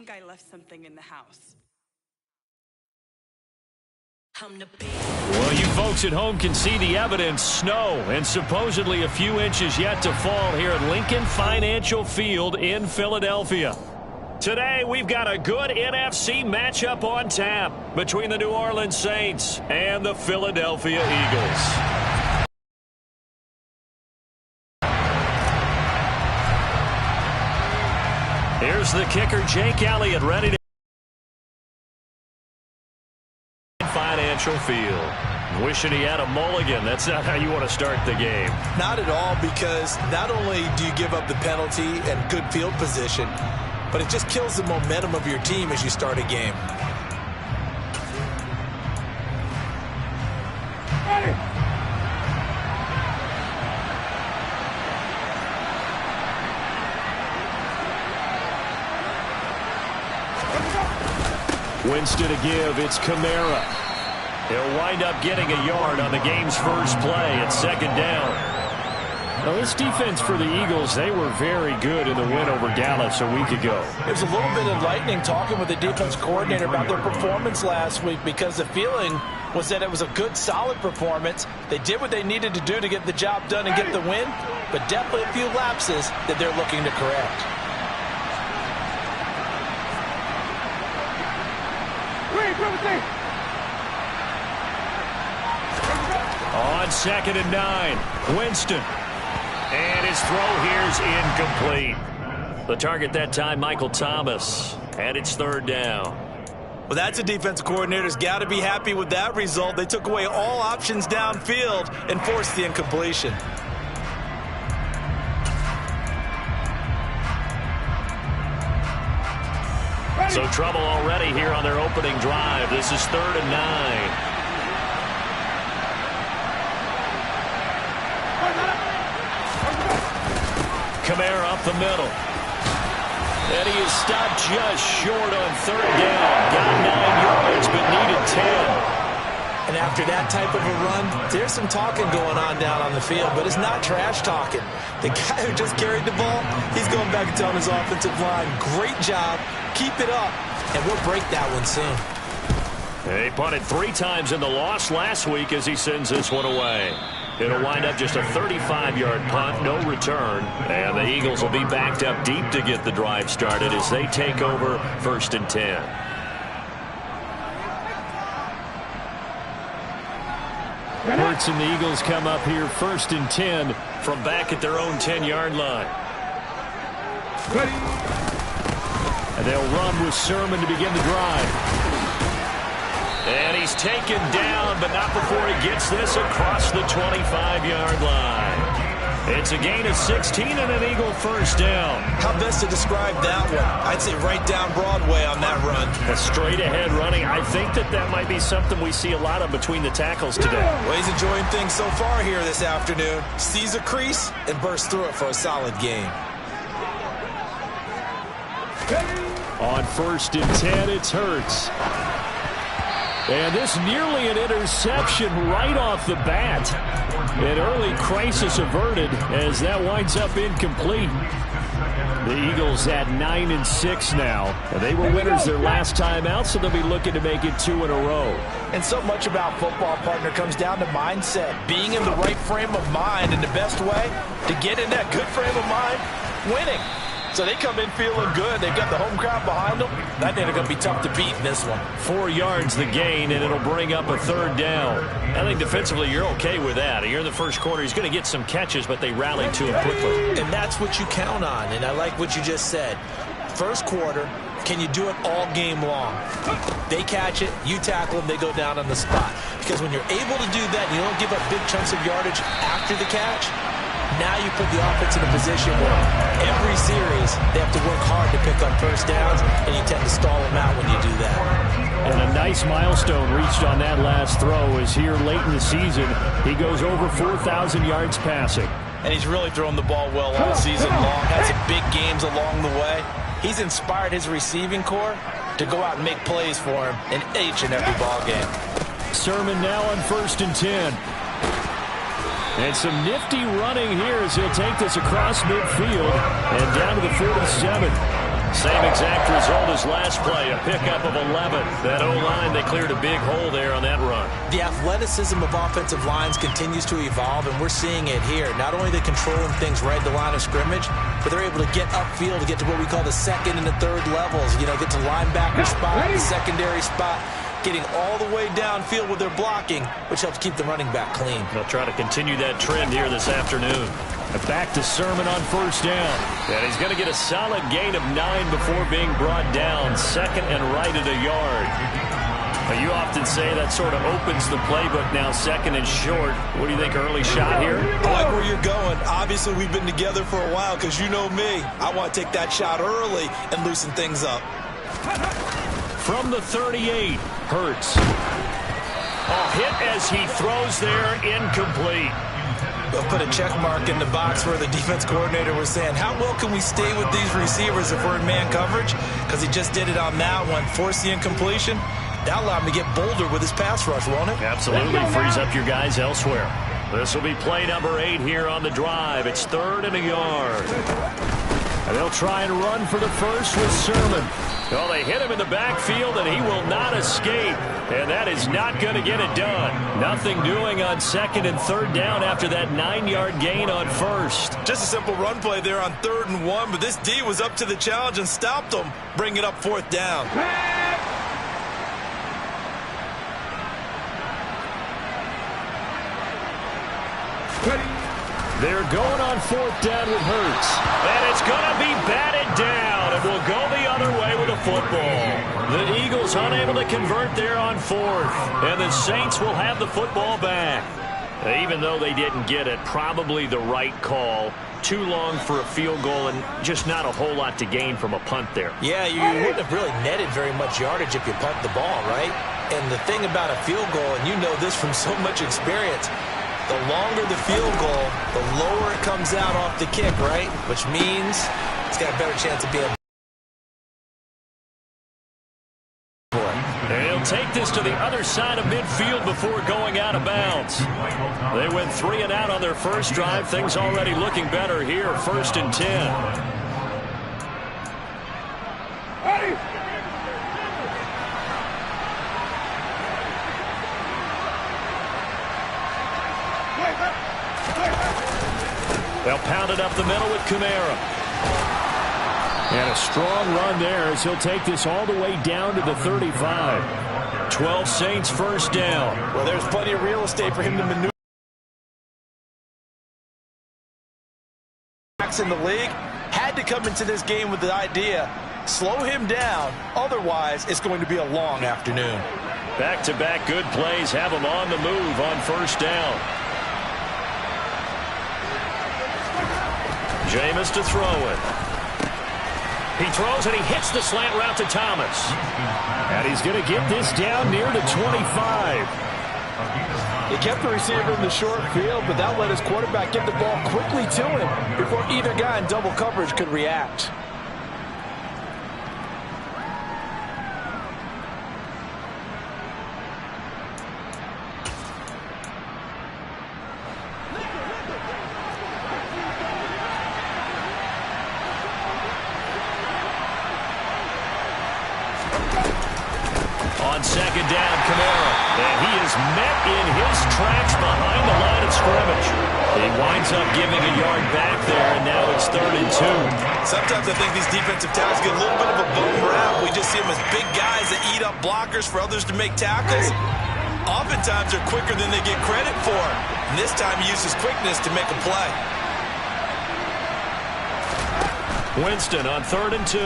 think I left something in the house. Well, you folks at home can see the evidence. Snow and supposedly a few inches yet to fall here at Lincoln Financial Field in Philadelphia. Today, we've got a good NFC matchup on tap between the New Orleans Saints and the Philadelphia Eagles. Here's the kicker, Jake Elliott, ready to Financial Field. Wishing he had a mulligan. That's not how you want to start the game. Not at all, because not only do you give up the penalty and good field position, but it just kills the momentum of your team as you start a game. Winston to give. It's Kamara. He'll wind up getting a yard on the game's first play at second down. Now, this defense for the Eagles, they were very good in the win over Dallas a week ago. It was a little bit enlightening talking with the defense coordinator about their performance last week, because the feeling was that it was a good, solid performance. They did what they needed to do to get the job done and get the win, but definitely a few lapses that they're looking to correct. On 2nd and 9, Winston. And his throw here's incomplete. The target that time, Michael Thomas. And it's 3rd down. Well, that's a defensive coordinator's got to be happy with that result. They took away all options downfield and forced the incompletion. So trouble already here on their opening drive. This is 3rd and 9. Kamara up the middle. And he is stopped just short on 3rd down. Got 9 yards, but needed 10. And after that type of a run, there's some talking going on down on the field, but it's not trash talking. The guy who just carried the ball, he's going back and telling his offensive line, great job, keep it up, and we'll break that one soon. He punted 3 times in the loss last week as he sends this one away. It'll wind up just a 35-yard punt, no return, and the Eagles will be backed up deep to get the drive started as they take over 1st and 10. Hurts and the Eagles come up here 1st and 10 from back at their own 10-yard line. And they'll run with Sermon to begin the drive. And he's taken down, but not before he gets this across the 25-yard line. It's a gain of 16 and an Eagle 1st down. How best to describe that one? I'd say right down Broadway on that run. A straight-ahead running. I think that might be something we see a lot of between the tackles today. Well, he's enjoying things so far here this afternoon. Sees a crease and bursts through it for a solid gain. On 1st and 10, it's Hurts. And this nearly an interception right off the bat. An early crisis averted as that winds up incomplete. The Eagles at 9-6 now. And they were winners their last time out, so they'll be looking to make it 2 in a row. And so much about football, partner, comes down to mindset. Being in the right frame of mind, and the best way to get in that good frame of mind, winning. So they come in feeling good. They've got the home crowd behind them. I think they're going to be tough to beat in this one. 4 yards the gain, and it'll bring up a 3rd down. I think defensively you're okay with that. Here in the first quarter, he's going to get some catches, but they rallied to him quickly. And that's what you count on, and I like what you just said. First quarter, can you do it all game long? They catch it, you tackle them, they go down on the spot. Because when you're able to do that, and you don't give up big chunks of yardage after the catch, now you put the offense in a position where every series they have to work hard to pick up 1st downs, and you tend to stall them out when you do that. And a nice milestone reached on that last throw is here late in the season. He goes over 4,000 yards passing. And he's really thrown the ball well all season long. Had some big games along the way. He's inspired his receiving corps to go out and make plays for him in each and every ball game. Sermon now on 1st and 10. And some nifty running here as he'll take this across midfield and down to the 47. Same exact result as last play, a pickup of 11. That O-line, they cleared a big hole there on that run. The athleticism of offensive lines continues to evolve, and we're seeing it here. Not only are they controlling things right at the line of scrimmage, but they're able to get upfield to get to what we call the second and the third levels. You know, get to linebacker spot, the secondary spot, getting all the way downfield with their blocking, which helps keep the running back clean. They'll try to continue that trend here this afternoon. Back to Sermon on first down. And he's going to get a solid gain of 9 before being brought down. Second and right at a yard. Now, you often say that sort of opens the playbook now, second and short. What do you think, early shot here? I like where you're going. Obviously, we've been together for a while because you know me. I want to take that shot early and loosen things up. From the 38, Hurts. A hit as he throws there, incomplete. They'll put a check mark in the box where the defense coordinator was saying, how well can we stay with these receivers if we're in man coverage? Because he just did it on that one, forced the incompletion. That'll allow him to get bolder with his pass rush, won't it? Absolutely, frees up your guys elsewhere. This will be play number 8 here on the drive. It's 3rd and a yard. And they'll try and run for the first with Sermon. Well, they hit him in the backfield, and he will not escape. And that is not going to get it done. Nothing doing on 2nd and 3rd down after that 9-yard gain on first. Just a simple run play there on 3rd and 1, but this D was up to the challenge and stopped them, bringing up 4th down. They're going on 4th down with Hurts. And it's going to be batted down. It will go the other way with a football. The Eagles unable to convert there on 4th. And the Saints will have the football back. Even though they didn't get it, probably the right call. Too long for a field goal and just not a whole lot to gain from a punt there. Yeah, you wouldn't have really netted very much yardage if you punt the ball, right? And the thing about a field goal, and you know this from so much experience, the longer the field goal, the lower it comes out off the kick, right? Which means it's got a better chance of being. And he'll take this to the other side of midfield before going out of bounds. They went 3 and out on their first drive. Things already looking better here. 1st and 10. They'll pound it up the middle with Kamara. And a strong run there as he'll take this all the way down to the 35. 12 Saints first down. Well, there's plenty of real estate for him to maneuver. In the league, had to come into this game with the idea, slow him down, otherwise it's going to be a long afternoon. Back-to-back good plays have him on the move on first down. Jameis to throw it. He throws and he hits the slant route to Thomas. And he's going to get this down near the 25. He kept the receiver in the short field, but that let his quarterback get the ball quickly to him before either guy in double coverage could react. On 2nd down, Kamara. And he is met in his tracks behind the line of scrimmage. He winds up giving a yard back there, and now it's 3rd and 2. Sometimes I think these defensive tackles get a little bit of a bum rap. We just see them as big guys that eat up blockers for others to make tackles. Oftentimes they're quicker than they get credit for. And this time he uses quickness to make a play. Winston on 3rd and 2.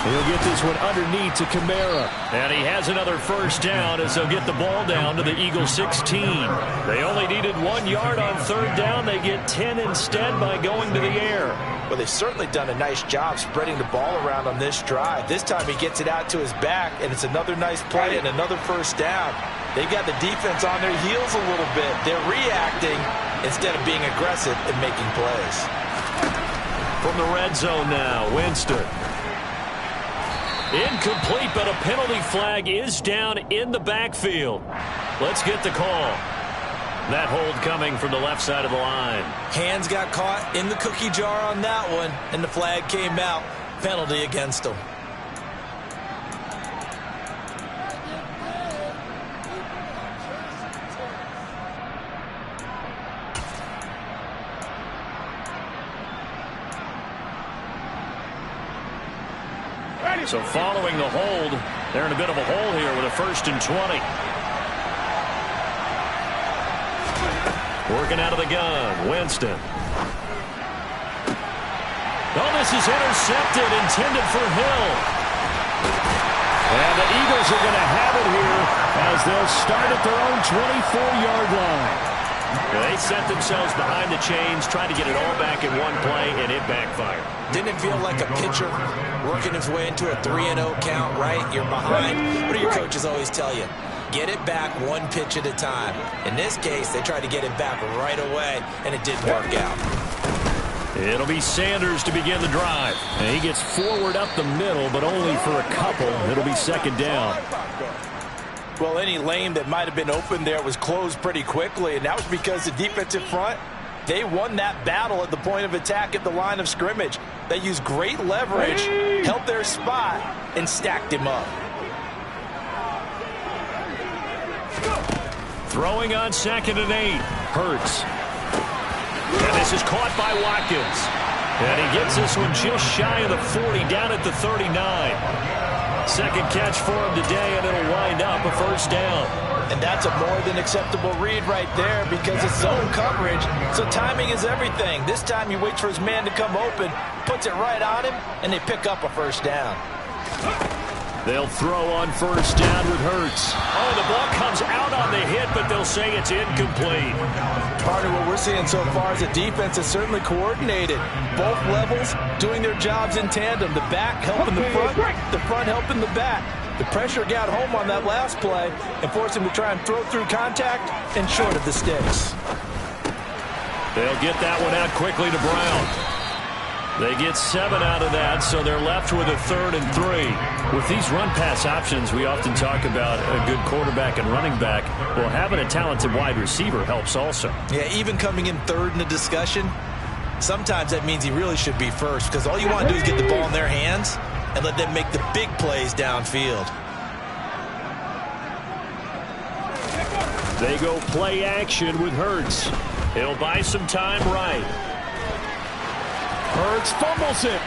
He'll get this one underneath to Kamara. And he has another first down as they'll get the ball down to the Eagles 16. They only needed 1 yard on 3rd down. They get 10 instead by going to the air. Well, they've certainly done a nice job spreading the ball around on this drive. This time he gets it out to his back, and it's another nice play and another first down. They've got the defense on their heels a little bit. They're reacting instead of being aggressive and making plays. From the red zone now, Winston. Incomplete, but a penalty flag is down in the backfield. Let's get the call. That hold coming from the left side of the line. Hands got caught in the cookie jar on that one, and the flag came out. penalty against them. So following the hold, they're in a bit of a hole here with a 1st and 20. Working out of the gun, Winston. Oh, this is intercepted, intended for Hill. And the Eagles are going to have it here as they'll start at their own 24-yard line. They set themselves behind the chains, trying to get it all back in one play, and it backfired. Didn't it feel like a pitcher working his way into a 3-0 count, right? You're behind. What do your coaches always tell you? Get it back one pitch at a time. In this case, they tried to get it back right away, and it didn't work out. It'll be Sanders to begin the drive. And he gets forward up the middle, but only for a couple. It'll be 2nd down. Well, any lane that might have been open there was closed pretty quickly, and that was because the defensive front, they won that battle at the point of attack at the line of scrimmage. They used great leverage, held their spot, and stacked him up. Throwing on 2nd and 8. Hurts. And this is caught by Watkins. And he gets this one just shy of the 40, down at the 39. Second catch for him today, and it'll wind up a 1st down. And that's a more than acceptable read right there because it's zone coverage, so timing is everything. This time he waits for his man to come open, puts it right on him, and they pick up a 1st down. They'll throw on 1st down with Hurts. Oh, the ball comes out on the hit, but they'll say it's incomplete. Partner, what we're seeing so far is the defense is certainly coordinated. Both levels doing their jobs in tandem. The back helping the front helping the back. The pressure got home on that last play and forced him to try and throw through contact and short of the sticks. They'll get that one out quickly to Brown. They get 7 out of that, so they're left with a 3rd and 3. With these run-pass options, we often talk about a good quarterback and running back. Well, having a talented wide receiver helps also. Yeah, even coming in 3rd in the discussion, sometimes that means he really should be 1st because all you want to do is get the ball in their hands and let them make the big plays downfield. They go play action with Hurts. He'll buy some time right. Hurts fumbles it.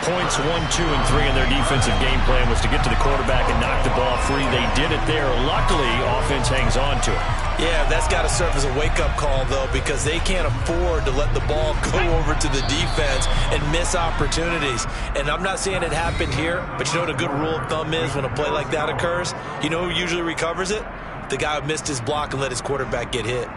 Points 1, 2, and 3 in their defensive game plan was to get to the quarterback and knock the ball free. They did it there. Luckily, offense hangs on to it. Yeah, that's got to serve as a wake-up call, though, because they can't afford to let the ball go over to the defense and miss opportunities. And I'm not saying it happened here, but you know what a good rule of thumb is when a play like that occurs? You know who usually recovers it? The guy who missed his block and let his quarterback get hit.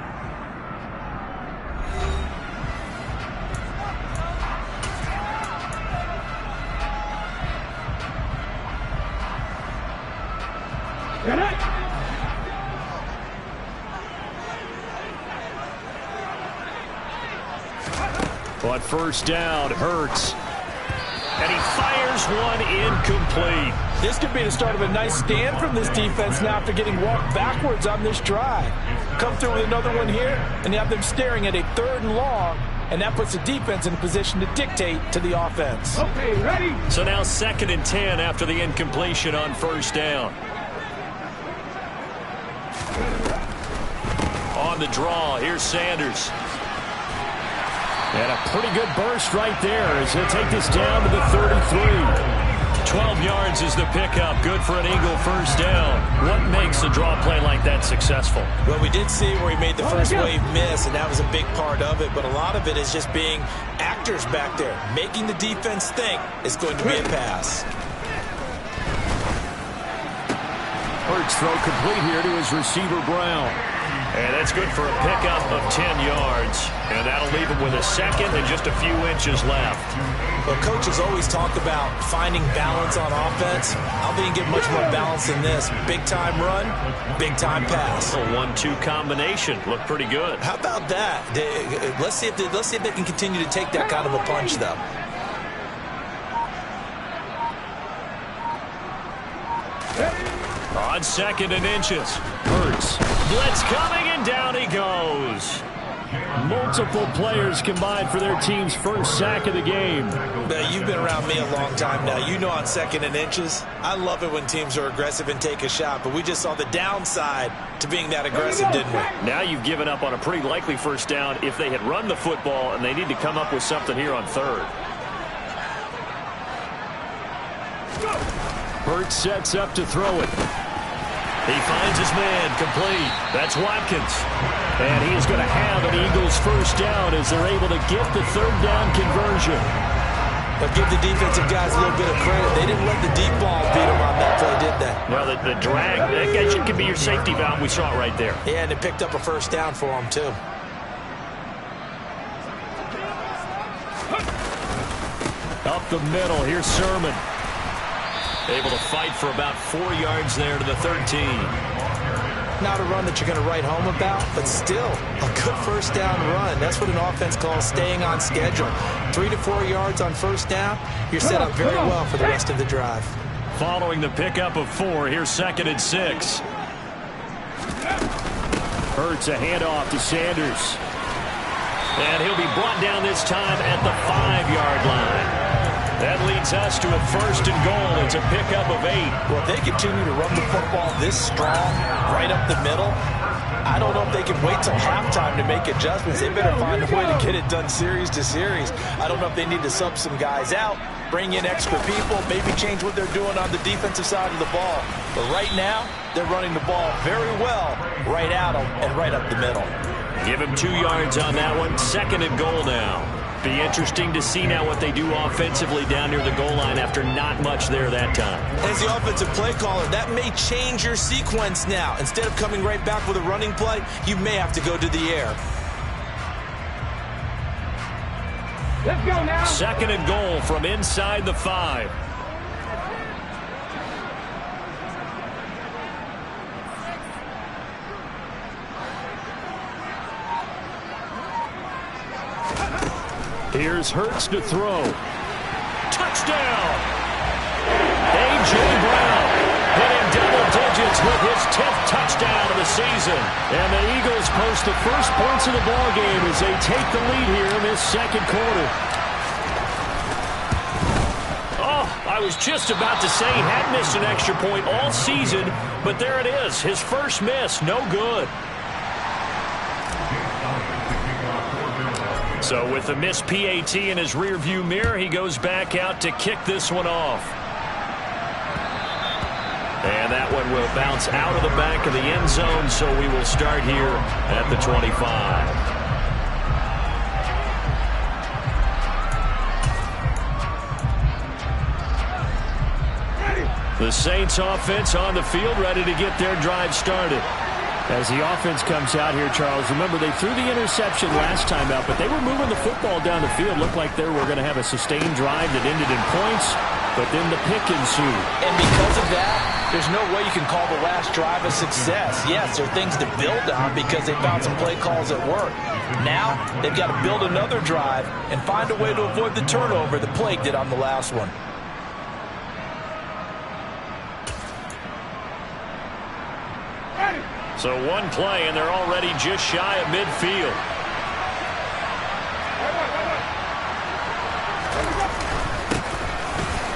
But 1st down, Hurts. And he fires one incomplete. This could be the start of a nice stand from this defense now after getting walked backwards on this drive. Come through with another one here, and you have them staring at a 3rd and long, and that puts the defense in a position to dictate to the offense. Okay, ready? So now 2nd and 10 after the incompletion on 1st down. On the draw, here's Sanders. And a pretty good burst right there as he'll take this down to the 33. 12 yards is the pickup. Good for an Eagle 1st down. What makes a draw play like that successful? Well, we did see where he made the first wave miss, and that was a big part of it. But a lot of it is just being actors back there, making the defense think it's going to be a pass. Hurts throw complete here to his receiver, Brown. And that's good for a pickup of 10 yards. And that'll leave him with a 2nd and just a few inches left. Well, coaches always talk about finding balance on offense. I don't think you get much more balance than this. Big-time run, big-time pass. A 1-2 combination. Looked pretty good. How about that? Let's see if they can continue to take that kind of a punch, though. On 2nd and inches. Hurts. Blitz coming, and down he goes. Multiple players combined for their team's first sack of the game. Now, you've been around me a long time now. You know on 2nd and inches, I love it when teams are aggressive and take a shot, but we just saw the downside to being that aggressive, didn't we? Now you've given up on a pretty likely first down if they had run the football, and they need to come up with something here on 3rd. Burt sets up to throw it. He finds his man, complete. That's Watkins. And he's going to have an Eagles first down as they're able to get the 3rd down conversion. But give the defensive guys a little bit of credit. They didn't let the deep ball beat them on that play, did they? Well, the drag, that could be your safety valve. We saw it right there. Yeah, and it picked up a first down for them, too. Up the middle, here's Sermon. Able to fight for about 4 yards there to the 13. Not a run that you're going to write home about, but still a good first down run. That's what an offense calls staying on schedule. 3 to 4 yards on first down, you're set up very well for the rest of the drive. Following the pickup of 4, here's 2nd and 6. Hurts a handoff to Sanders. And he'll be brought down this time at the 5-yard line. That leads us to a 1st and goal. It's a pickup of 8. Well, if they continue to run the football this strong, right up the middle, I don't know if they can wait till halftime to make adjustments. They better find a way to get it done series to series. I don't know if they need to sub some guys out, bring in extra people, maybe change what they're doing on the defensive side of the ball. But right now, they're running the ball very well right at them and right up the middle. Give him 2 yards on that one. 2nd and goal now. Be interesting to see now what they do offensively down near the goal line after not much there that time. As the offensive play caller, that may change your sequence now. Instead of coming right back with a running play, you may have to go to the air. Let's go now. 2nd and goal from inside the 5. Here's Hurts to throw. Touchdown! A.J. Brown hitting double digits with his 10th touchdown of the season. And the Eagles post the first points of the ball game as they take the lead here in this 2nd quarter. Oh, I was just about to say he had missed an extra point all season, but there it is. His first miss, no good. So with the missed PAT in his rearview mirror, he goes back out to kick this one off. And that one will bounce out of the back of the end zone, so we will start here at the 25. The Saints offense on the field, ready to get their drive started. As the offense comes out here, Charles, remember they threw the interception last time out, but they were moving the football down the field. Looked like they were going to have a sustained drive that ended in points, but then the pick ensued. And because of that, there's no way you can call the last drive a success. Yes, there are things to build on because they found some play calls that work. Now, they've got to build another drive and find a way to avoid the turnover that Plague did on the last one. So one play, and they're already just shy of midfield.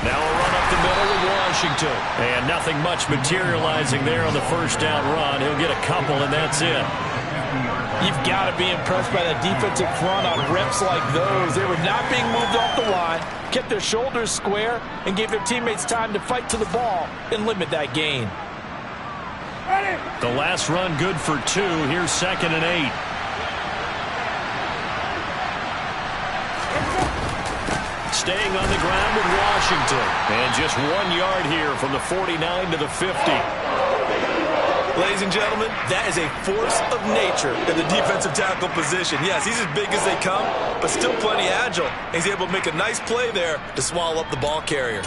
Now a run up the middle with Washington. And nothing much materializing there on the first down run. He'll get a couple, and that's it. You've got to be impressed by that defensive front on reps like those. They were not being moved off the line, kept their shoulders square, and gave their teammates time to fight to the ball and limit that gain. The last run good for 2. Here's 2nd and 8. Staying on the ground with Washington. And just 1 yard here from the 49 to the 50. Ladies and gentlemen, that is a force of nature in the defensive tackle position. Yes, he's as big as they come, but still plenty agile. He's able to make a nice play there to swallow up the ball carrier.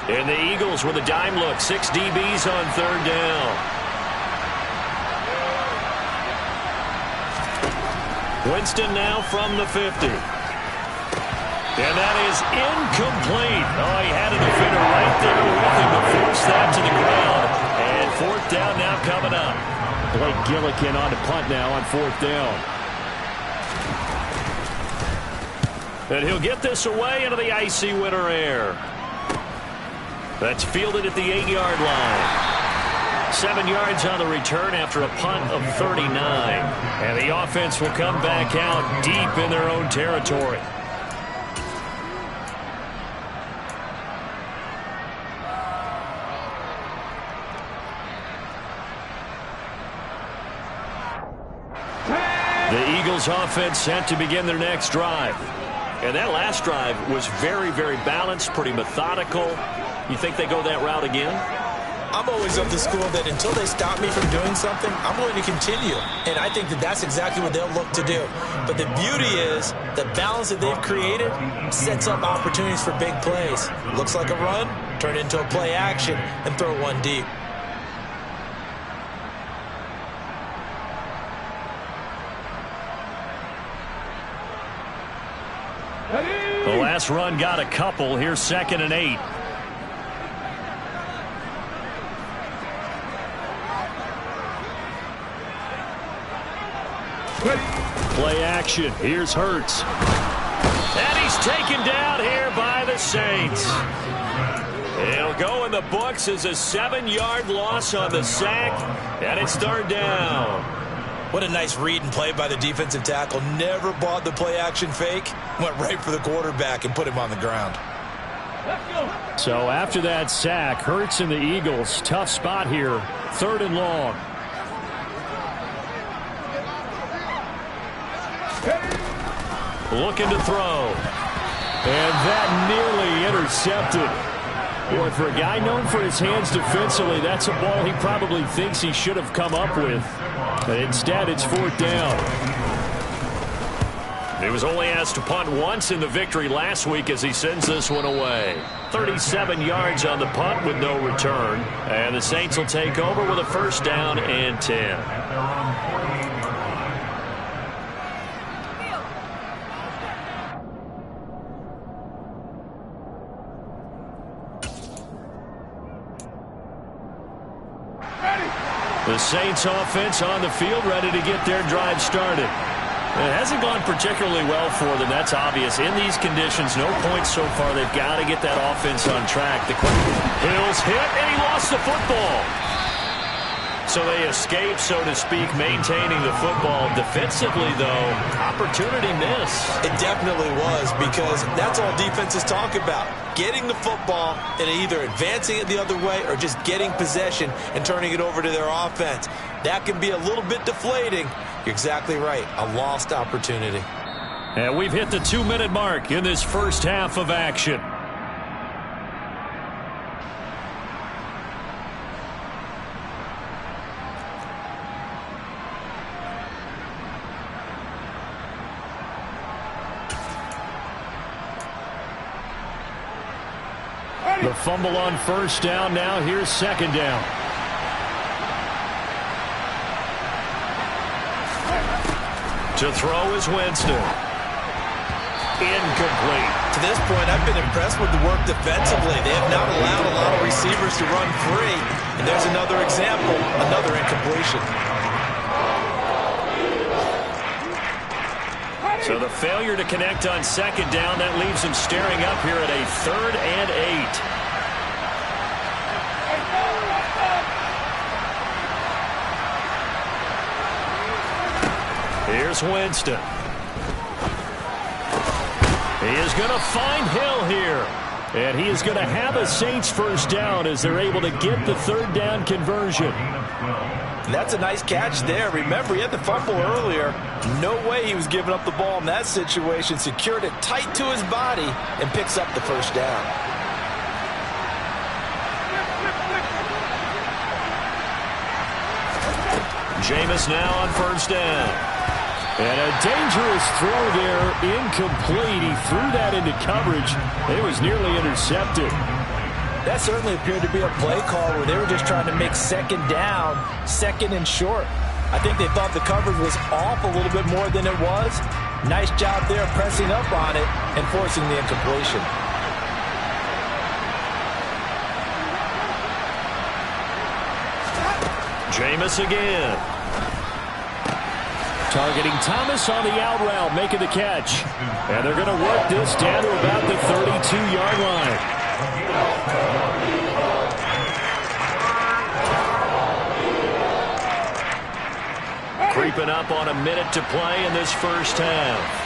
And the Eagles with a dime look. 6 DBs on 3rd down. Winston now from the 50. And that is incomplete. Oh, he had a defender right there with him to force that to the ground. And fourth down now coming up. Blake Gillikin on the punt now on fourth down. And he'll get this away into the icy winter air. That's fielded at the 8-yard line. 7 yards on the return after a punt of 39. And the offense will come back out deep in their own territory. The Eagles offense set to begin their next drive. And that last drive was very, very balanced, pretty methodical. You think they go that route again? I'm always of the school that until they stop me from doing something, I'm going to continue. And I think that that's exactly what they'll look to do. But the beauty is the balance that they've created sets up opportunities for big plays. Looks like a run, turn into a play action, and throw one deep. The last run got a couple. Here's 2nd and 8. Play action. Here's Hurts. And he's taken down here by the Saints. It'll go in the books as a 7-yard loss on the sack. And it's 3rd down. What a nice read and play by the defensive tackle. Never bought the play action fake. Went right for the quarterback and put him on the ground. So after that sack, Hurts and the Eagles, tough spot here. 3rd and long. Looking to throw. And that nearly intercepted. Boy, for a guy known for his hands defensively, that's a ball he probably thinks he should have come up with. But instead, it's 4th down. He was only asked to punt once in the victory last week as he sends this one away. 37 yards on the punt with no return. And the Saints will take over with a 1st down and 10. The Saints offense on the field ready to get their drive started. It hasn't gone particularly well for them. That's obvious. In these conditions, no points so far. They've got to get that offense on track. Hill's hit, and he lost the football. So they escape, so to speak, maintaining the football. Defensively, though, opportunity miss. It definitely was, because that's all defenses talk about. Getting the football and either advancing it the other way or just getting possession and turning it over to their offense. That can be a little bit deflating. You're exactly right. A lost opportunity. And we've hit the 2-minute mark in this first half of action. The fumble on 1st down. Now here's 2nd down. To throw is Winston. Incomplete. To this point, I've been impressed with the work defensively. They have not allowed a lot of receivers to run free. And there's another example, another incompletion. So the failure to connect on 2nd down, that leaves him staring up here at a 3rd and 8. Here's Winston. He is going to find Hill here. And he is going to have a Saints 1st down as they're able to get the 3rd down conversion. That's a nice catch there. Remember, he had the fumble earlier. No way he was giving up the ball in that situation. Secured it tight to his body and picks up the 1st down. Jameis now on 1st down. And a dangerous throw there, incomplete. He threw that into coverage. It was nearly intercepted. That certainly appeared to be a play call where they were just trying to make 2nd down, 2nd and short. I think they thought the coverage was off a little bit more than it was. Nice job there pressing up on it, and forcing the incompletion. Jameis again. Targeting Thomas on the out route, making the catch. And they're going to work this down to about the 32-yard line. Creeping up on a minute to play in this first half.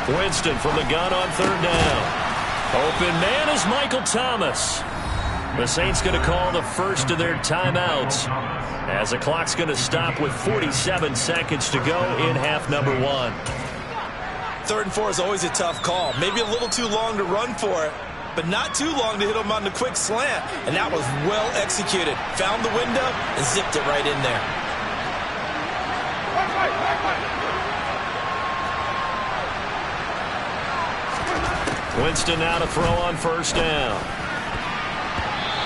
Winston from the gun on third down. Open man is Michael Thomas. The Saints going to call the first of their timeouts as the clock's going to stop with 47 seconds to go in half number 1. 3rd and 4 is always a tough call. Maybe a little too long to run for it, but not too long to hit him on the quick slant. And that was well executed. Found the window and zipped it right in there. Winston now to throw on first down.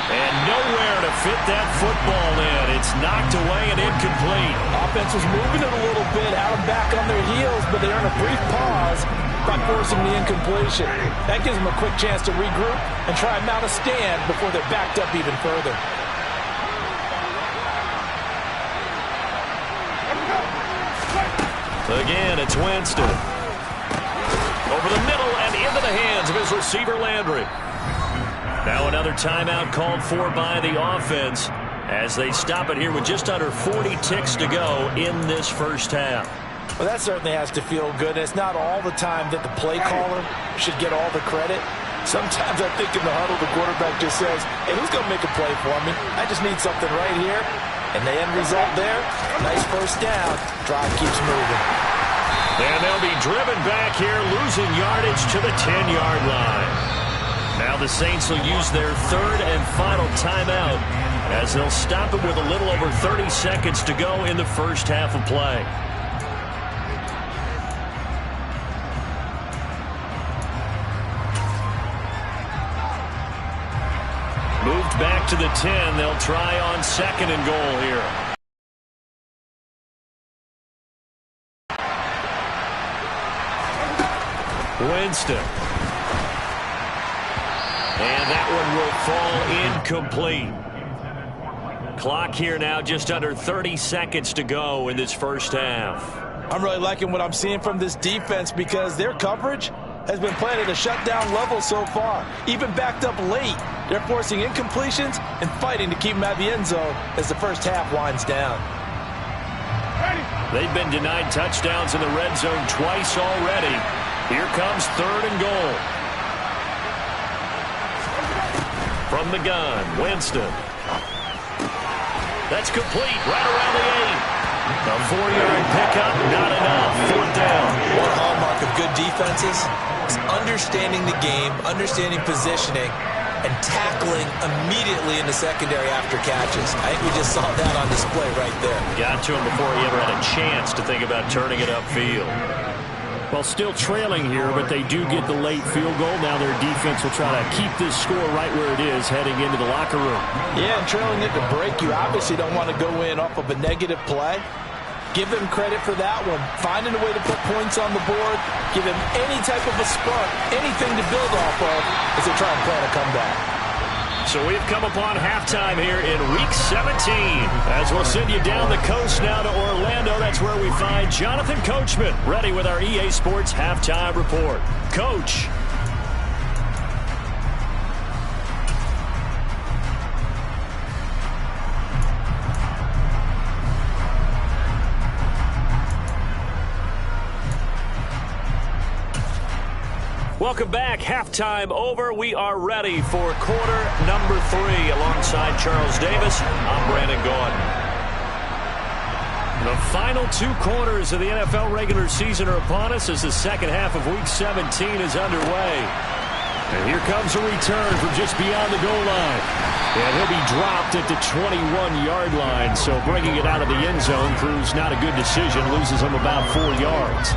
And nowhere to fit that football in. It's knocked away and incomplete. Offense was moving it a little bit, had them back on their heels, but they earned a brief pause by forcing the incompletion. That gives them a quick chance to regroup and try and mount a stand before they're backed up even further. Again, it's Winston. Over the middle and into the hands of his receiver, Landry. Now another timeout called for by the offense as they stop it here with just under 40 ticks to go in this first half. Well, that certainly has to feel good. It's not all the time that the play caller should get all the credit. Sometimes I think in the huddle, the quarterback just says, hey, who's going to make a play for me? I just need something right here. And the end result there, nice first down. Drive keeps moving. And they'll be driven back here, losing yardage to the 10-yard line. Now the Saints will use their 3rd and final timeout as they'll stop it with a little over 30 seconds to go in the first half of play. Moved back to the 10. They'll try on 2nd and goal here. Winston. And that one will fall incomplete. Clock here now just under 30 seconds to go in this first half. I'm really liking what I'm seeing from this defense because their coverage has been playing at a shutdown level so far. Even backed up late, they're forcing incompletions and fighting to keep them out of the end zone as the first half winds down. They've been denied touchdowns in the red zone twice already. Here comes 3rd and goal. From the gun, Winston. That's complete right around the 8. A 4-yard pickup, not enough. 4th down. One hallmark of good defenses is understanding the game, understanding positioning, and tackling immediately in the secondary after catches. I think we just saw that on display right there. Got to him before he ever had a chance to think about turning it upfield. Well, still trailing here, but they do get the late field goal. Now their defense will try to keep this score right where it is heading into the locker room. Yeah, and trailing it to break, you obviously don't want to go in off of a negative play. Give them credit for that one. Finding a way to put points on the board, give them any type of a spark, anything to build off of as they try and plan a comeback. So we've come upon halftime here in Week 17. As we'll send you down the coast now to Orlando, that's where we find Jonathan Coachman, ready with our EA Sports Halftime Report. Coach. Welcome back. Halftime over. We are ready for quarter number 3. Alongside Charles Davis, I'm Brandon Gordon. The final 2 quarters of the NFL regular season are upon us as the second half of Week 17 is underway. And here comes a return from just beyond the goal line. And he'll be dropped at the 21-yard line. So bringing it out of the end zone proves not a good decision. Loses him about 4 yards.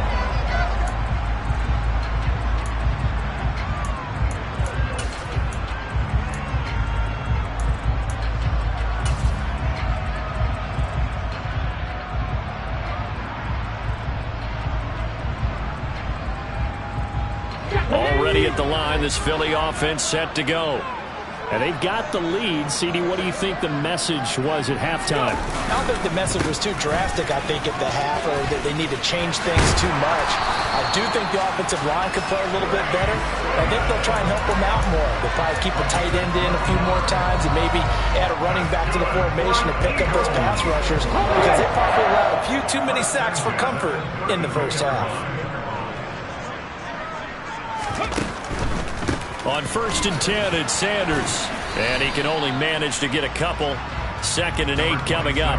Already at the line, this Philly offense set to go. And they've got the lead. CD, what do you think the message was at halftime? I don't think the message was too drastic, I think, at the half, or that they need to change things too much. I do think the offensive line could play a little bit better. I think they'll try and help them out more. They'll probably keep a tight end in a few more times and maybe add a running back to the formation to pick up those pass rushers, because they probably allowed a few too many sacks for comfort in the first half. On 1st and 10, it's Sanders. And he can only manage to get a couple. 2nd and 8 coming up.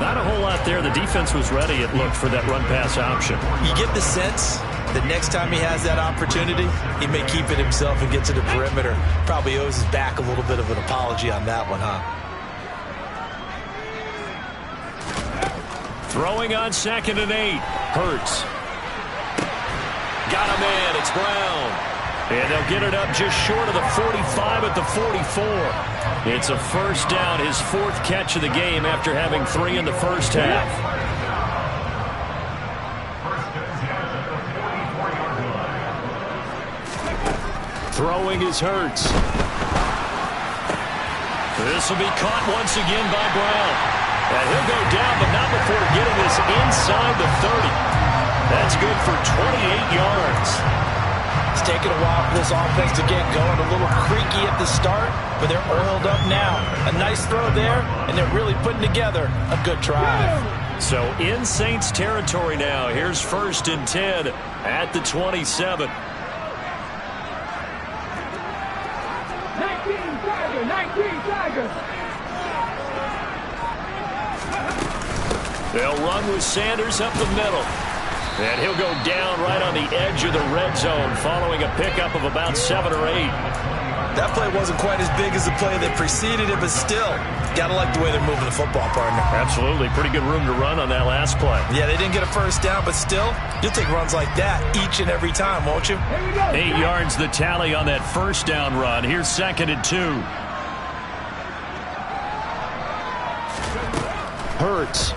Not a whole lot there. The defense was ready, it looked, for that run-pass option. You get the sense that next time he has that opportunity, he may keep it himself and get to the perimeter. Probably owes his back a little bit of an apology on that one, huh? Throwing on 2nd and 8. Hurts. Got him in. It's Brown. And they'll get it up just short of the 45 at the 44. It's a first down, his 4th catch of the game after having 3 in the first half. Throwing is Hurts. This will be caught once again by Brown. And he'll go down, but not before getting this inside the 30. That's good for 28 yards. It's taken a while for this offense to get going. A little creaky at the start, but they're oiled up now. A nice throw there, and they're really putting together a good drive. So in Saints territory now. Here's 1st and 10 at the 27. 19 Tigers. They'll run with Sanders up the middle. And he'll go down right on the edge of the red zone following a pickup of about 7 or 8. That play wasn't quite as big as the play that preceded it, but still, gotta like the way they're moving the football, partner. Absolutely. Pretty good room to run on that last play. Yeah, they didn't get a first down, but still, you'll take runs like that each and every time, won't you? 8 yards the tally on that first down run. Here's 2nd and 2. Hurts.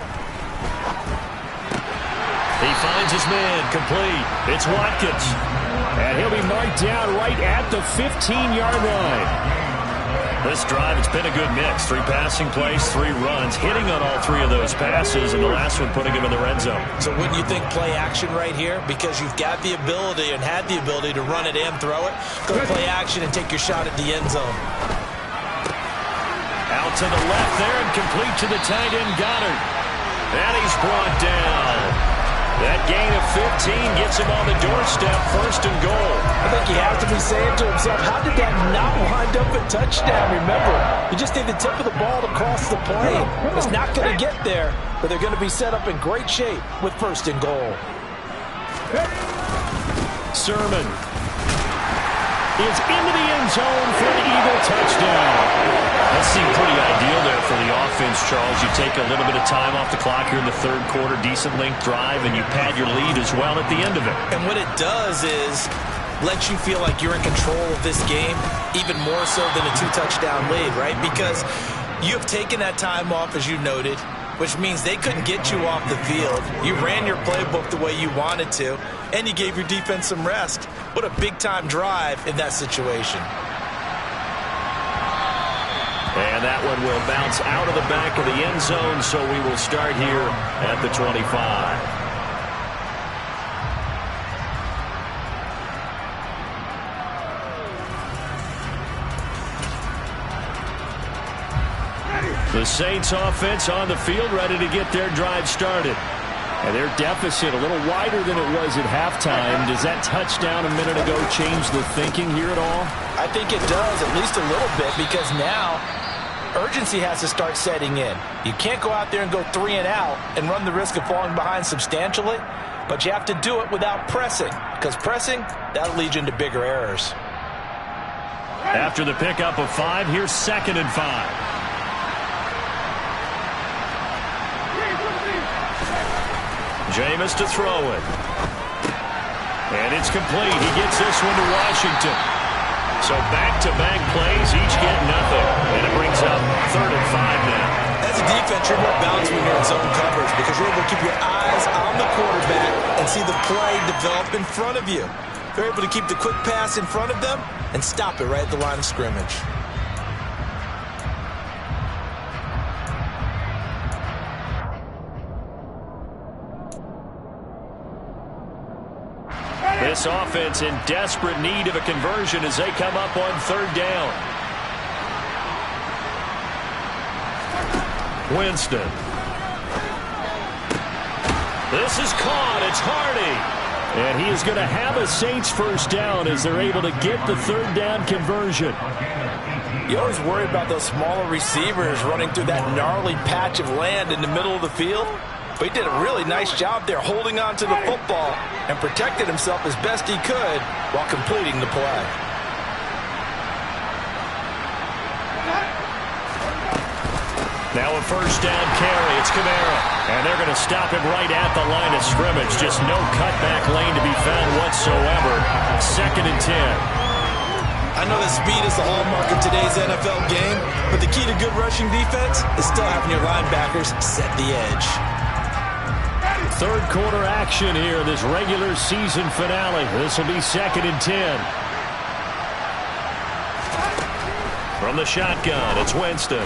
He finds his man, complete. It's Watkins. And he'll be marked down right at the 15-yard line. This drive, it's been a good mix. 3 passing plays, 3 runs, hitting on all 3 of those passes, and the last one putting him in the red zone. So wouldn't you think play action right here? Because you've got the ability and had the ability to run it and throw it. Go play action and take your shot at the end zone. Out to the left there and complete to the tight end, Goddard. And he's brought down. That gain of 15 gets him on the doorstep, 1st and goal. I think he has to be saying to himself, how did that not wind up a touchdown? Remember, you just need the tip of the ball to cross the plane. It's not going to get there, but they're going to be set up in great shape with 1st and goal. Sermon is into the end zone for an Eagle touchdown. That seemed pretty ideal there for the offense, Charles. You take a little bit of time off the clock here in the 3rd quarter, decent length drive, and you pad your lead as well at the end of it. And what it does is lets you feel like you're in control of this game, even more so than a 2-touchdown lead, right? Because you have taken that time off, as you noted, which means they couldn't get you off the field. You ran your playbook the way you wanted to, and you gave your defense some rest. What a big-time drive in that situation. And that one will bounce out of the back of the end zone, so we will start here at the 25. The Saints offense on the field, ready to get their drive started. And their deficit a little wider than it was at halftime. Does that touchdown a minute ago change the thinking here at all? I think it does, at least a little bit, because now urgency has to start setting in. You can't go out there and go 3 and out and run the risk of falling behind substantially, but you have to do it without pressing, because pressing, that'll lead you into bigger errors. After the pickup of 5, here's 2nd and 5. Jameis to throw it. And it's complete. He gets this one to Washington. So back-to-back plays, each get nothing. And it brings up 3rd and 5 now. As a defense, you're more balanced when you're in zone coverage because you're able to keep your eyes on the quarterback and see the play develop in front of you. They're able to keep the quick pass in front of them and stop it right at the line of scrimmage. This offense in desperate need of a conversion as they come up on third down. Winston. This is caught. It's Hardy. And he is going to have a Saints first down as they're able to get the third down conversion. You always worry about those smaller receivers running through that gnarly patch of land in the middle of the field. But he did a really nice job there holding on to the football and protected himself as best he could while completing the play. Now a first down carry. It's Kamara. And they're going to stop him right at the line of scrimmage. Just no cutback lane to be found whatsoever. 2nd and 10. I know that speed is the hallmark of today's NFL game, but the key to good rushing defense is still having your linebackers set the edge. Third quarter action here, this regular season finale. This will be 2nd and 10. From the shotgun, it's Winston.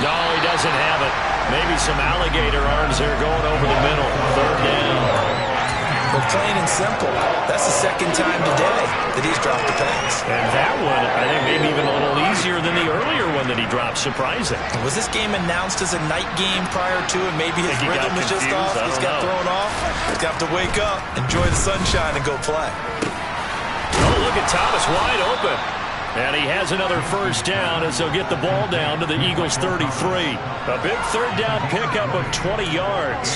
No, he doesn't have it. Maybe some alligator arms there going over the middle. Third down. But plain and simple, that's the second time today that he's dropped the pass. And that one, I think, maybe even a little easier than the earlier one that he dropped. Surprising. Was this game announced as a night game prior to it? Maybe his rhythm was just off. He's got thrown off. He's got to wake up, enjoy the sunshine, and go play. Oh, look at Thomas wide open. And he has another first down as they'll get the ball down to the Eagles' 33. A big third down pickup of 20 yards.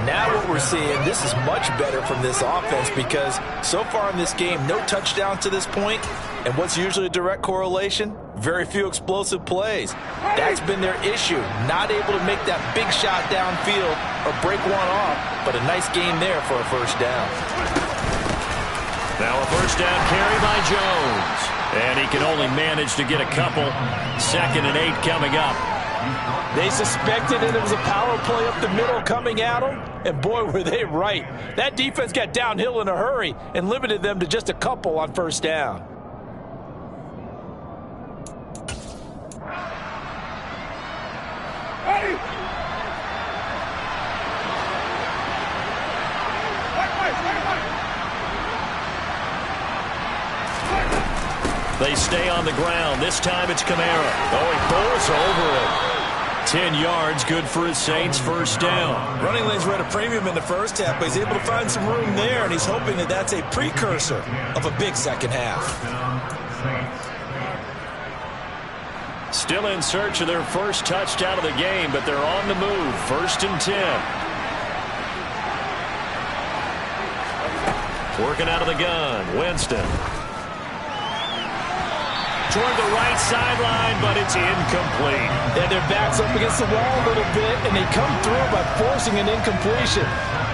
Now what we're seeing, this is much better from this offense because so far in this game, no touchdowns to this point. And what's usually a direct correlation? Very few explosive plays. That's been their issue. Not able to make that big shot downfield or break one off, but a nice gain there for a first down. Now a first down carry by Jones. And he can only manage to get a couple. 2nd and 8 coming up. They suspected that it was a power play up the middle coming at them, and boy, were they right. That defense got downhill in a hurry and limited them to just a couple on first down. They stay on the ground. This time it's Kamara. Oh, he bowls over it. 10 yards, good for his Saints. First down. Running lanes were at a premium in the first half, but he's able to find some room there, and he's hoping that that's a precursor of a big second half. Still in search of their first touchdown of the game, but they're on the move. 1st and 10. Working out of the gun. Winston. Toward the right sideline, but it's incomplete. And their back's up against the wall a little bit, and they come through by forcing an incompletion.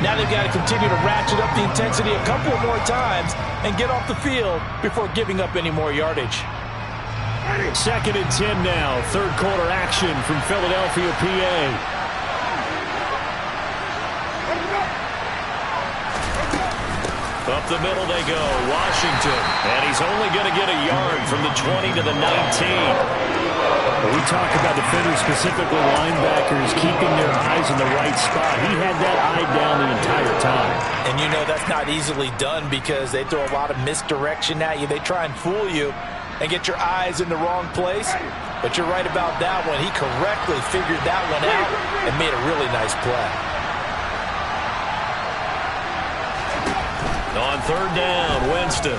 Now they've got to continue to ratchet up the intensity a couple of more times and get off the field before giving up any more yardage. 2nd and 10 now. Third quarter action from Philadelphia, PA. Up the middle they go. Washington. And he's only going to get a yard from the 20 to the 19. We talk about defenders, specifically linebackers, keeping their eyes in the right spot. He had that eye down the entire time. And you know that's not easily done because they throw a lot of misdirection at you. They try and fool you and get your eyes in the wrong place. But you're right about that one. He correctly figured that one out and made a really nice play. On third down, Winston.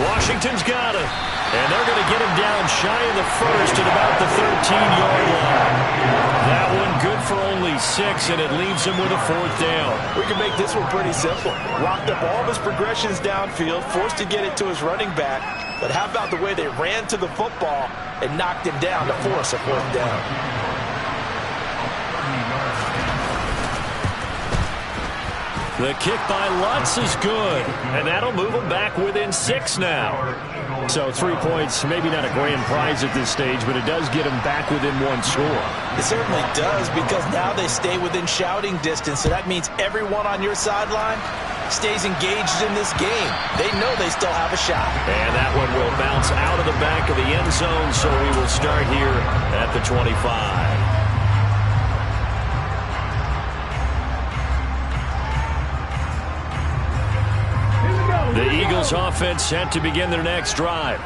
Washington's got it. And they're going to get him down shy of the first at about the 13-yard line. That one good for only 6, and it leaves him with a 4th down. We can make this one pretty simple. Locked up all of his progressions downfield, forced to get it to his running back. But how about the way they ran to the football and knocked him down to force a 4th down? The kick by Lutz is good, and that'll move them back within 6 now. So 3 points, maybe not a grand prize at this stage, but it does get them back within 1 score. It certainly does, because now they stay within shouting distance, so that means everyone on your sideline stays engaged in this game. They know they still have a shot. And that one will bounce out of the back of the end zone, so we will start here at the 25. The Eagles offense set to begin their next drive.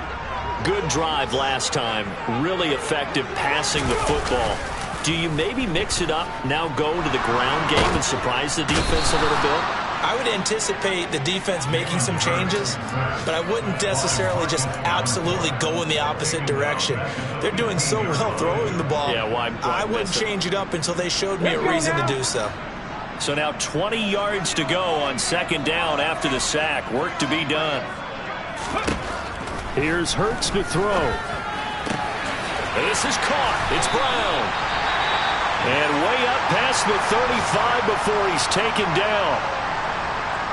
Good drive last time. Really effective passing the football. Do you maybe mix it up, now go to the ground game and surprise the defense a little bit? I would anticipate the defense making some changes, but I wouldn't necessarily just absolutely go in the opposite direction. They're doing so well throwing the ball. Yeah, why I wouldn't change it up until they showed me a reason to do so. So now 20 yards to go on second down after the sack. Work to be done. Here's Hurts to throw. This is caught. It's Brown. And way up past the 35 before he's taken down.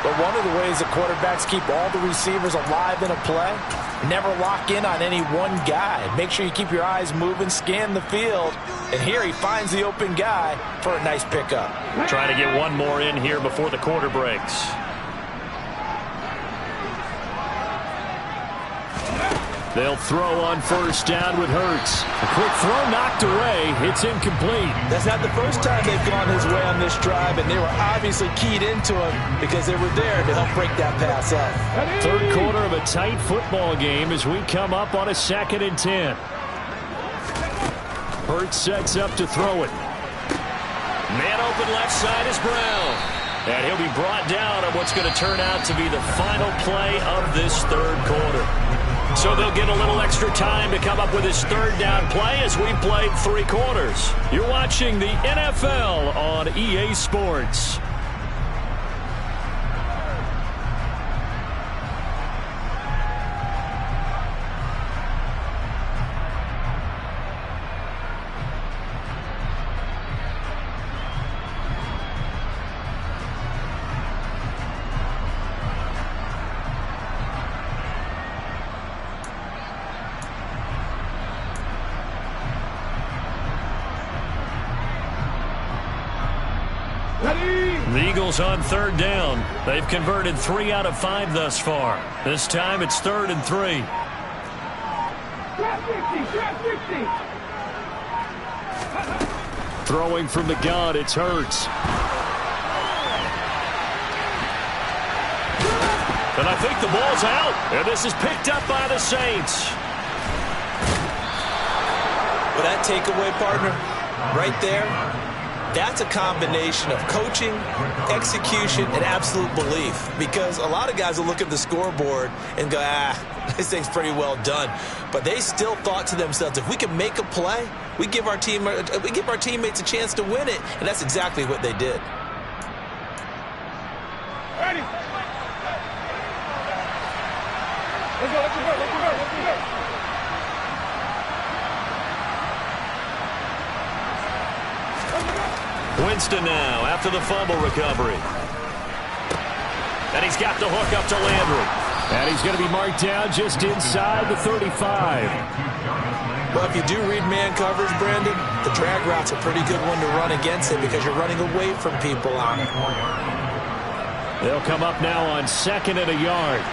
But one of the ways that quarterbacks keep all the receivers alive in a play, never lock in on any one guy. Make sure you keep your eyes moving, scan the field. And here he finds the open guy for a nice pickup. Trying to get one more in here before the quarter breaks. They'll throw on first down with Hurts. A quick throw knocked away. It's incomplete. That's not the first time they've gone his way on this drive, and they were obviously keyed into him because they were there to help break that pass up. Third quarter of a tight football game as we come up on a 2nd and 10. Hurts sets up to throw it. Man open left side is Brown. And he'll be brought down on what's going to turn out to be the final play of this third quarter. So they'll get a little extra time to come up with his third down play as we played 3 quarters. You're watching the NFL on EA Sports. The Eagles on third down. They've converted 3 out of 5 thus far. This time it's 3rd and 3. Throwing from the gun, it's Hurts. And I think the ball's out. And this is picked up by the Saints. But that takeaway, partner, right there, that's a combination of coaching, execution, and absolute belief. Because a lot of guys will look at the scoreboard and go, this thing's pretty well done. But they still thought to themselves, if we can make a play, we give our teammates a chance to win it. And that's exactly what they did. Ready. Let's go, let's go, let's go, let's go. Winston now after the fumble recovery. And he's got the hook up to Landry. And he's going to be marked down just inside the 35. Well, if you do read man coverage, Brandon, the drag route's a pretty good one to run against it because you're running away from people on it. They'll come up now on 2nd and a yard.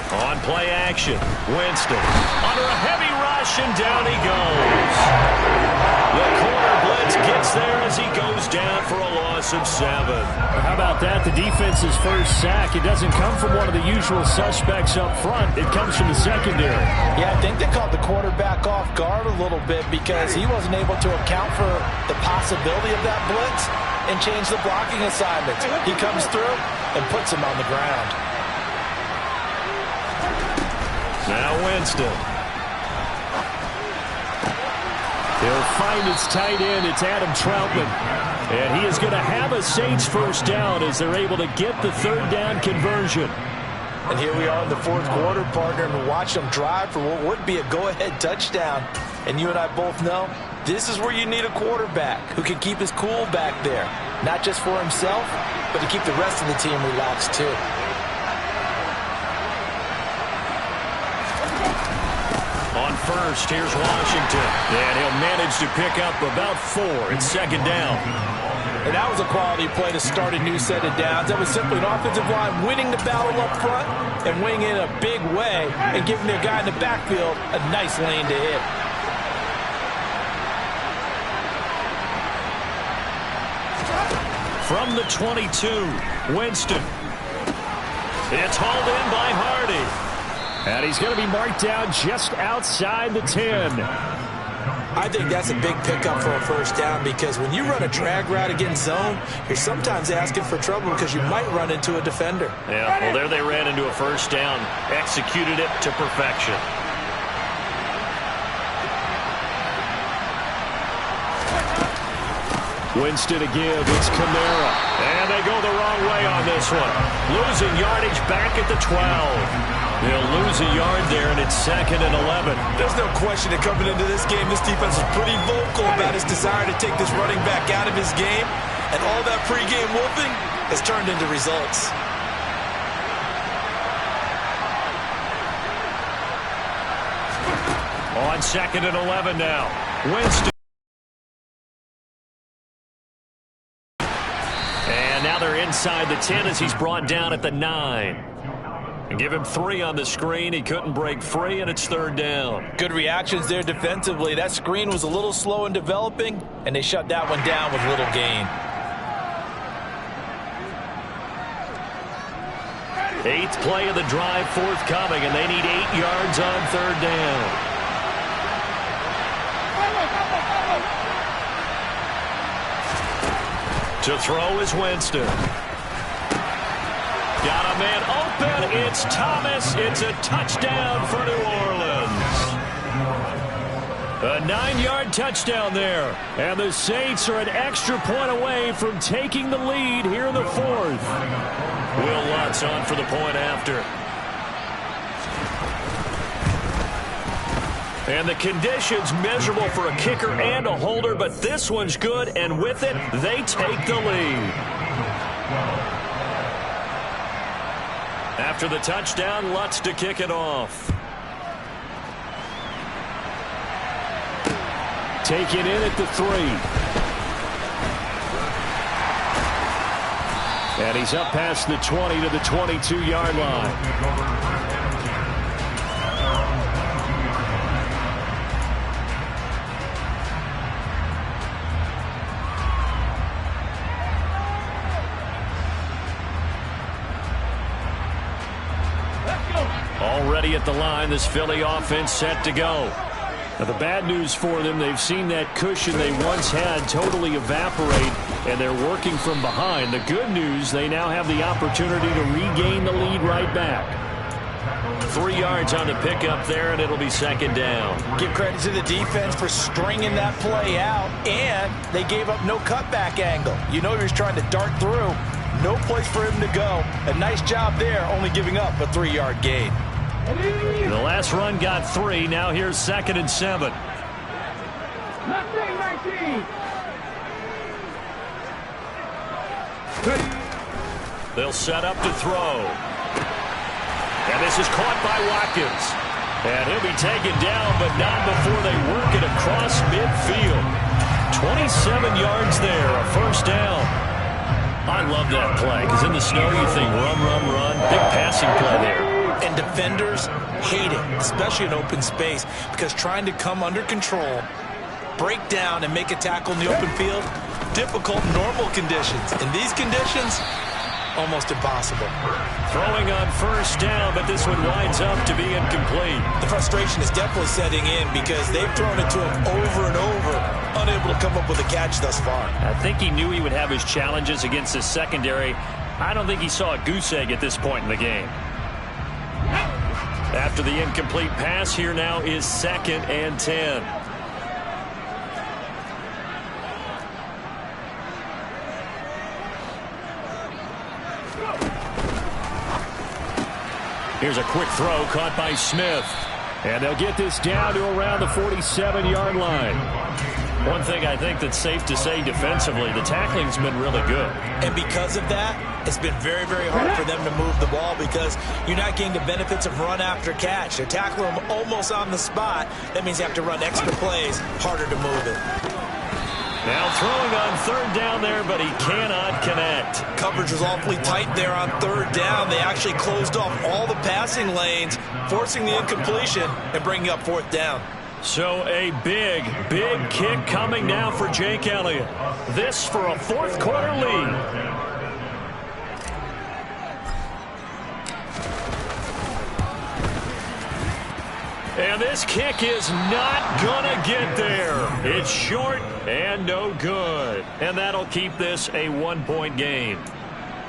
On play action, Winston under a heavy rush, and down he goes. The corner blitz gets there as he goes down for a loss of 7. How about that? The defense's first sack. It doesn't come from one of the usual suspects up front. It comes from the secondary. Yeah, I think they caught the quarterback off guard a little bit because he wasn't able to account for the possibility of that blitz and change the blocking assignments. He comes through and puts him on the ground. Now Winston. He'll find his tight end. It's Adam Troutman. And he is going to have a Saints first down as they're able to get the third down conversion. And here we are in the 4th quarter, partner, and watch them drive for what would be a go-ahead touchdown. And you and I both know this is where you need a quarterback who can keep his cool back there. Not just for himself, but to keep the rest of the team relaxed too. On first. Here's Washington. And he'll manage to pick up about 4. It's second down. And that was a quality play to start a new set of downs. That was simply an offensive line winning the battle up front and winning in a big way and giving their guy in the backfield a nice lane to hit. From the 22, Winston. It's hauled in by Hardy. And he's going to be marked down just outside the 10. I think that's a big pickup for a first down because when you run a drag route against zone, you're sometimes asking for trouble because you might run into a defender. Yeah, well, there they ran into a first down. Executed it to perfection. Winston to give. It's Kamara. And they go the wrong way on this one. Losing yardage back at the 12. They'll lose a yard there, and it's second and 11. There's no question that coming into this game, this defense is pretty vocal about his desire to take this running back out of his game. And all that pregame whooping has turned into results. On second and 11 now. Winston. And now they're inside the 10 as he's brought down at the 9. And give him 3 on the screen. He couldn't break free, and it's third down. Good reactions there defensively. That screen was a little slow in developing, and they shut that one down with little gain. 8th play of the drive forthcoming, and they need 8 yards on third down. To throw is Winston. Got a man open. It's Thomas. It's a touchdown for New Orleans. A 9-yard touchdown there. And the Saints are an extra point away from taking the lead here in the 4th. Will Lutz on for the point after. And the conditions miserable for a kicker and a holder, but this one's good, and with it, they take the lead. After the touchdown, Lutz to kick it off. Taken in at the 3. And he's up past the 20 to the 22-yard line. Already at the line, this Philly offense set to go. Now, the bad news for them, they've seen that cushion they once had totally evaporate, and they're working from behind. The good news, they now have the opportunity to regain the lead right back. 3 yards on the pickup there, and it'll be second down. Give credit to the defense for stringing that play out, and they gave up no cutback angle. You know he was trying to dart through. No place for him to go. A nice job there, only giving up a 3-yard gain. The last run got 3. Now here's second and 7. 19. They'll set up to throw. And this is caught by Watkins. And he'll be taken down, but not before they work it across midfield. 27 yards there, a first down. I love that play, because in the snow you think run, run, run. Big passing play there. And defenders hate it, especially in open space, because trying to come under control, break down, and make a tackle in the open field, difficult in normal conditions. In these conditions, almost impossible. Throwing on first down, but this one winds up to be incomplete. The frustration is definitely setting in because they've thrown it to him over and over, unable to come up with a catch thus far. I think he knew he would have his challenges against his secondary. I don't think he saw a goose egg at this point in the game. After the incomplete pass, here now is second and 10. Here's a quick throw caught by Smith. And they'll get this down to around the 47-yard line. One thing I think that's safe to say defensively, the tackling's been really good. And because of that, it's been very, very hard for them to move the ball because you're not getting the benefits of run after catch. They're tackling them almost on the spot. That means you have to run extra plays, harder to move it. Now throwing on third down there, but he cannot connect. Coverage was awfully tight there on third down. They actually closed off all the passing lanes, forcing the incompletion and bringing up fourth down. So a big, big kick coming now for Jake Elliott. This for a fourth quarter lead. And this kick is not gonna get there. It's short and no good. And that'll keep this a one-point game.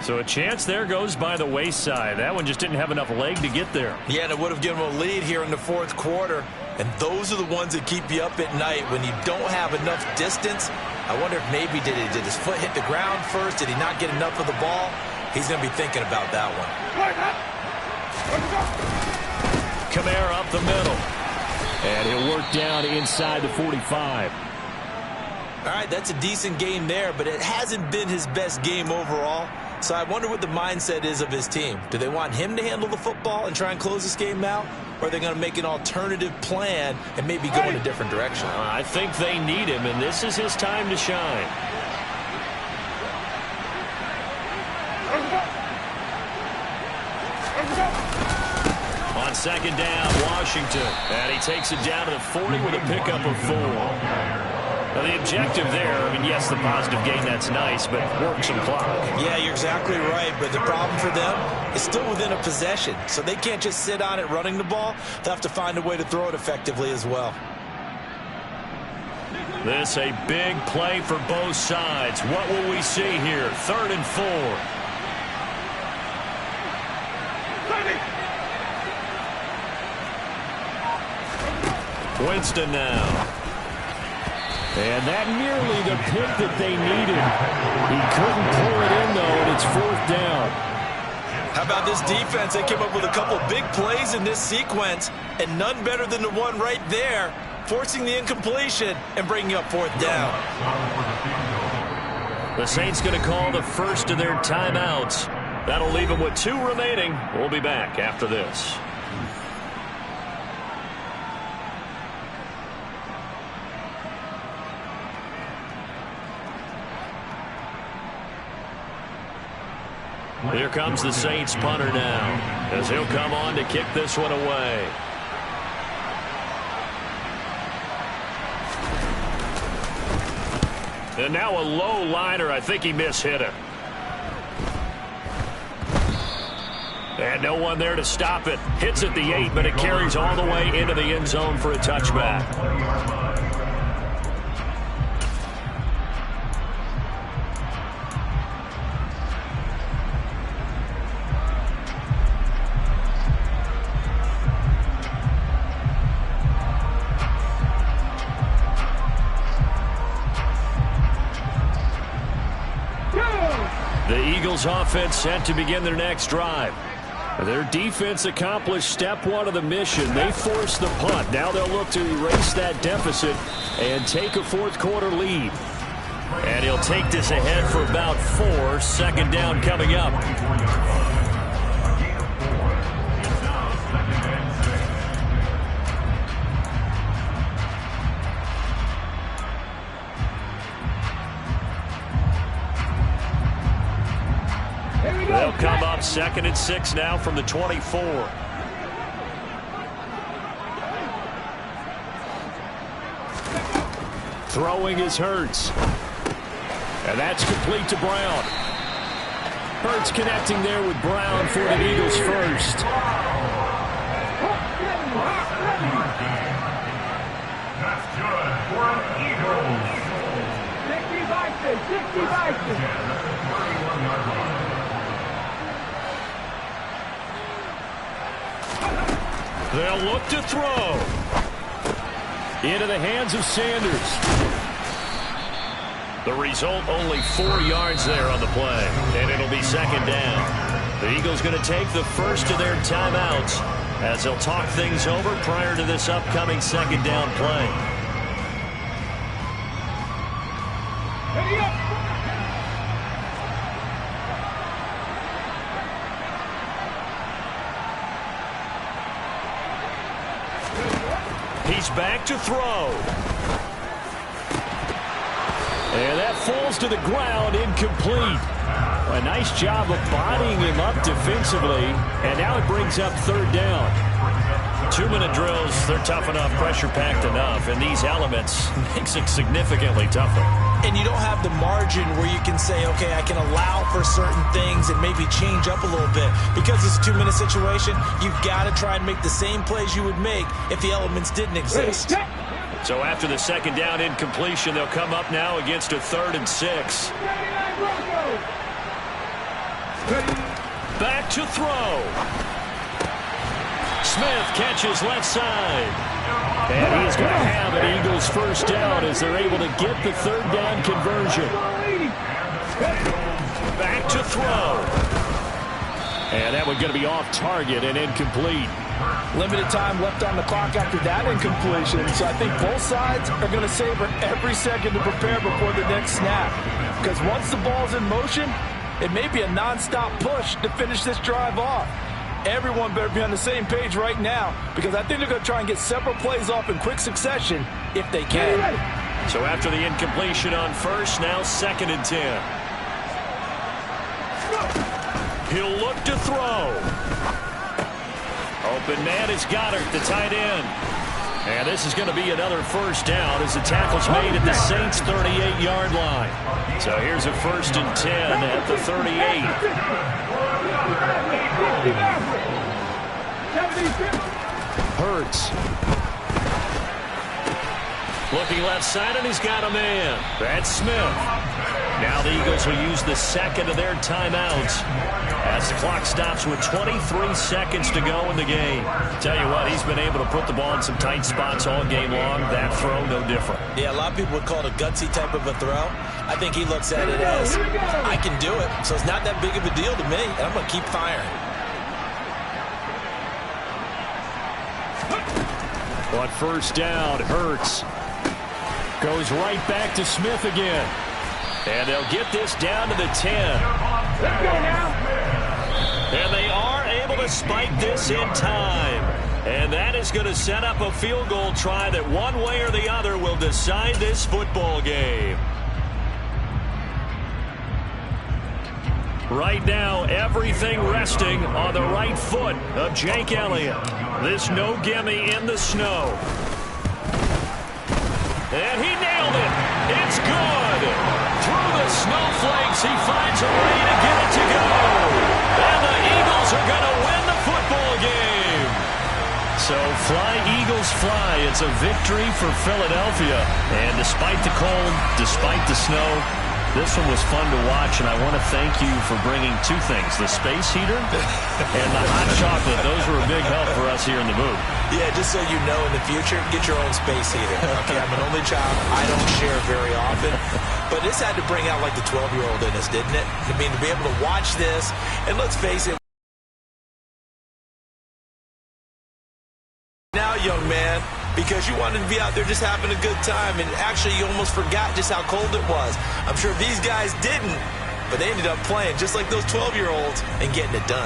So a chance there goes by the wayside. That one just didn't have enough leg to get there. Yeah, and it would have given them a lead here in the fourth quarter. And those are the ones that keep you up at night when you don't have enough distance. I wonder if maybe did his foot hit the ground first? Did he not get enough of the ball? He's going to be thinking about that one. Kamara up the middle. And he'll work down inside the 45. All right, that's a decent game there, but it hasn't been his best game overall. So I wonder what the mindset is of his team. Do they want him to handle the football and try and close this game out? Or are they going to make an alternative plan and maybe go in a different direction? I think they need him, and this is his time to shine. On second down, Washington. And he takes it down to the 40 with a pickup of 4. Now, the objective there, I mean, yes, the positive gain, that's nice, but work some clock. Yeah, you're exactly right, but the problem for them is still within a possession, so they can't just sit on it running the ball. They'll have to find a way to throw it effectively as well. This a big play for both sides. What will we see here? 3rd and 4. Winston now. And that nearly the pick that they needed. He couldn't pull it in, though, and it's 4th down. How about this defense? They came up with a couple big plays in this sequence, and none better than the one right there, forcing the incompletion and bringing up 4th down. The Saints going to call the first of their timeouts. That'll leave them with 2 remaining. We'll be back after this. Here comes the Saints punter now, as he'll come on to kick this one away. And now a low liner. I think he mishit it. And no one there to stop it. Hits at the 8, but it carries all the way into the end zone for a touchback. The Eagles offense set to begin their next drive. Their defense accomplished step 1 of the mission. They forced the punt. Now they'll look to erase that deficit and take a fourth quarter lead. And he'll take this ahead for about 4. 2nd down coming up. They'll come up 2nd and 6 now from the 24. Throwing is Hurts. And that's complete to Brown. Hurts connecting there with Brown for the Eagles first. That's good for an Eagles. 60-60. They'll look to throw. Into the hands of Sanders. The result, only 4 yards there on the play. And it'll be 2nd down. The Eagles going to take the first of their timeouts as they'll talk things over prior to this upcoming 2nd down play. He's back to throw. And that falls to the ground, incomplete. A nice job of bodying him up defensively, and now it brings up third down. 2-minute drills, they're tough enough, pressure-packed enough, and these elements makes it significantly tougher. And you don't have the margin where you can say, okay, I can allow for certain things and maybe change up a little bit. Because it's a 2-minute situation, you've got to try and make the same plays you would make if the elements didn't exist. So after the second down incompletion, they'll come up now against a 3rd and 6. Back to throw. Smith catches left side. And he's going to have an Eagles first down as they're able to get the third down conversion. Back to throw. And that one's going to be off target and incomplete. Limited time left on the clock after that incompletion, so I think both sides are going to savor every second to prepare before the next snap. Because once the ball's in motion, it may be a non-stop push to finish this drive off. Everyone better be on the same page right now, because I think they're going to try and get several plays off in quick succession if they can. So after the incompletion on first, now 2nd and 10. He'll look to throw. Open man is Goddard, the tight end. And this is going to be another first down as the tackle's made at the Saints' 38-yard line. So here's a 1st and 10 at the 38. Hurts. Looking left side, and he's got a man. That's Smith. Now the Eagles will use the second of their timeouts as the clock stops with 23 seconds to go in the game. Tell you what, he's been able to put the ball in some tight spots all game long. That throw, no different. Yeah, a lot of people would call it a gutsy type of a throw. I think he looks at it as, I can do it, so it's not that big of a deal to me, and I'm going to keep firing. On first down, Hurts goes right back to Smith again. And they'll get this down to the 10. And they are able to spike this in time. And that is going to set up a field goal try that one way or the other will decide this football game. Right now, everything resting on the right foot of Jake Elliott. This no gimme in the snow. And he nailed it. It's good. Through the snowflakes, he finds a way to get it to go. And the Eagles are going to win the football game. So fly, Eagles, fly. It's a victory for Philadelphia. And despite the cold, despite the snow, this one was fun to watch, and I want to thank you for bringing two things, the space heater and the hot chocolate. Those were a big help for us here in the booth. Yeah, just so you know, in the future, get your own space heater. Okay, I'm an only child. I don't share very often. But this had to bring out, like, the 12-year-old in us, didn't it? I mean, to be able to watch this, and let's face it, now, young man, because you wanted to be out there just having a good time, and actually you almost forgot just how cold it was. I'm sure these guys didn't, but they ended up playing just like those 12-year-olds and getting it done.